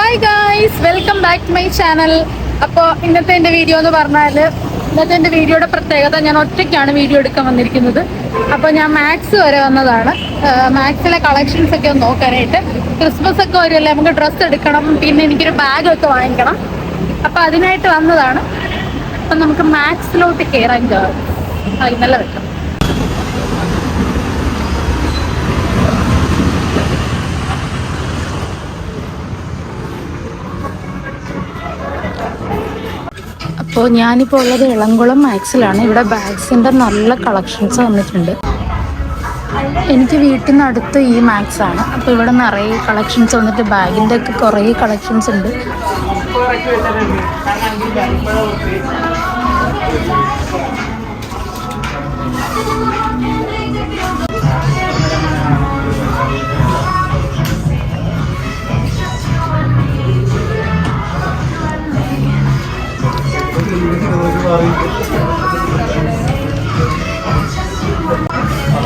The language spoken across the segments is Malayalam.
Hi guys, welcome back to my channel. അപ്പോൾ ഇന്നത്തെ എൻ്റെ വീഡിയോ എന്ന് പറഞ്ഞാൽ ഇന്നത്തെ എൻ്റെ വീഡിയോയുടെ പ്രത്യേകത ഞാൻ ഒറ്റയ്ക്കാണ് വീഡിയോ എടുക്കാൻ വന്നിരിക്കുന്നത്. അപ്പോൾ ഞാൻ മാക്സ് വരെ വന്നതാണ്. മാക്സിലെ കളക്ഷൻസ് ഒക്കെ ഒന്ന് നോക്കാനായിട്ട്. ക്രിസ്മസ് ഒക്കെ വരുമല്ലേ, നമുക്ക് ഡ്രസ്സ് എടുക്കണം, പിന്നെ എനിക്കൊരു ബാഗൊക്കെ വാങ്ങിക്കണം. അപ്പോൾ അതിനായിട്ട് വന്നതാണ്. അപ്പം നമുക്ക് മാക്സിലോട്ട് കയറാൻ നല്ല വെക്കാം. അപ്പോൾ ഞാനിപ്പോൾ ഉള്ളത് ഇളംകുളം മാക്സിലാണ്. ഇവിടെ ബാഗ്സിൻ്റെ നല്ല കളക്ഷൻസ് വന്നിട്ടുണ്ട്. എനിക്ക് വീട്ടിൽ നിന്ന് അടുത്ത് ഈ മാക്സ് ആണ്. അപ്പോൾ ഇവിടെ നിറയെ കളക്ഷൻസ് വന്നിട്ട് ബാഗിൻ്റെ ഒക്കെ കുറേ കളക്ഷൻസ് ഉണ്ട്.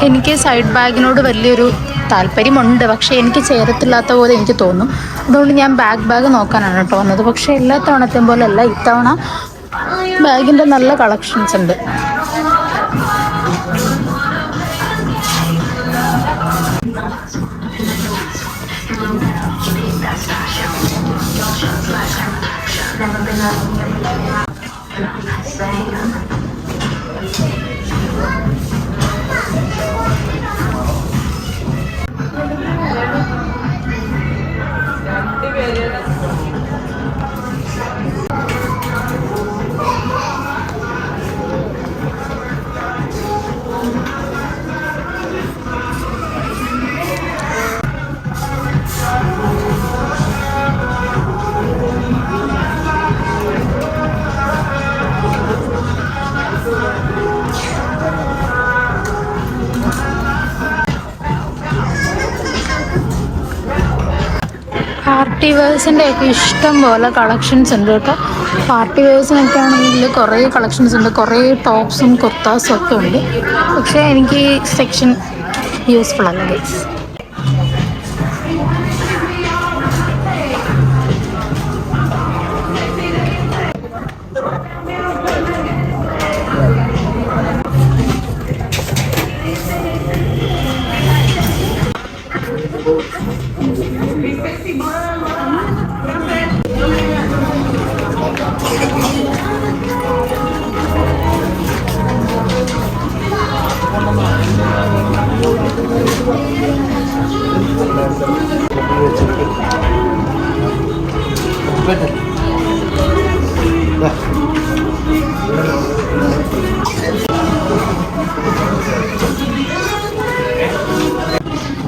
എനിക്ക് സൈഡ് ബാഗിനോട് വലിയൊരു താല്പര്യമുണ്ട്, പക്ഷേ എനിക്ക് ചേരത്തില്ലാത്ത പോലെ എനിക്ക് തോന്നും. അതുകൊണ്ട് ഞാൻ ബാഗ് നോക്കാനാണ് കേട്ടോ വന്നത്. പക്ഷേ എല്ലാ തവണത്തെയും പോലെ അല്ല, ഇത്തവണ ബാഗിൻ്റെ നല്ല കളക്ഷൻസ് ഉണ്ട്. പാർട്ടി വെയേഴ്സിൻ്റെ ഒക്കെ ഇഷ്ടം പോലെ കളക്ഷൻസ് ഉണ്ട് കേട്ടോ. പാർട്ടി വെയേഴ്സിനൊക്കെ ആണെങ്കിൽ കുറേ കളക്ഷൻസ് ഉണ്ട്. കുറേ ടോപ്സും കുർത്താസും ഒക്കെ ഉണ്ട്. പക്ഷേ എനിക്ക് ഈ സെക്ഷൻ യൂസ്ഫുൾ അല്ല ഗൈസ്.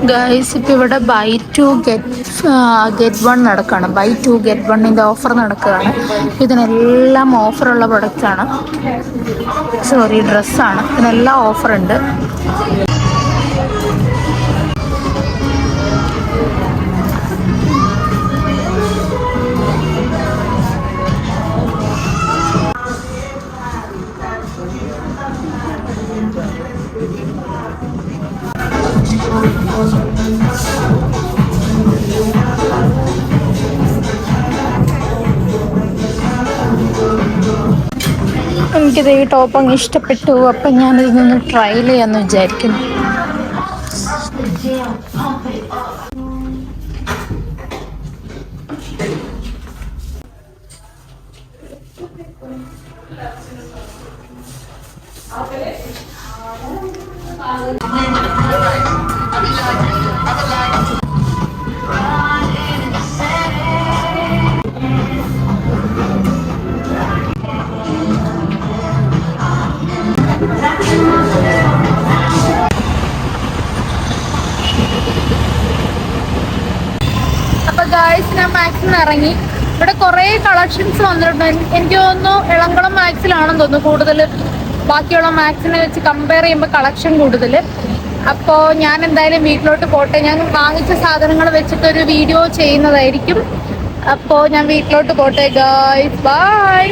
ഗൈസ്, ഇപ്പോൾ ഇവിടെ ബൈ ടു ഗെറ്റ് വൺ നടക്കുകയാണ്. ബൈ ടു ഗെറ്റ് വണ്ണിൻ്റെ ഓഫർ നടക്കുകയാണ്. ഇതിനെല്ലാം ഓഫറുള്ള പ്രൊഡക്റ്റാണ്, ഡ്രസ്സാണ്. ഇതിനെല്ലാം ഓഫറുണ്ട്. എനിക്കിത് ഈ ടോപ്പ് അങ്ങ് ഇഷ്ടപ്പെട്ടു. അപ്പം ഞാനിതൊന്ന് ട്രൈ ചെയ്യാമെന്ന് വിചാരിക്കുന്നു. അപ്പോൾ ഗായ്സ്, ഞാൻ മാക്സിൽ ഇറങ്ങി. ഇവിടെ കുറേ കളക്ഷൻസ് വന്നിട്ടുണ്ട്. എനിക്ക് തോന്നുന്നു ഇളംകുളം മാക്സിലാണെന്ന് തോന്നുന്നു കൂടുതൽ. ബാക്കിയുള്ള മാക്സിനെ വെച്ച് കമ്പയർ ചെയ്യുമ്പോൾ കളക്ഷൻ കൂടുതൽ. അപ്പോൾ ഞാൻ എന്തായാലും വീട്ടിലോട്ട് പോട്ടെ. ഞാൻ വാങ്ങിച്ച സാധനങ്ങൾ വെച്ചിട്ടൊരു വീഡിയോ ചെയ്യുന്നതായിരിക്കും. അപ്പോൾ ഞാൻ വീട്ടിലോട്ട് പോട്ടെ ഗായ്സ്, ബൈ.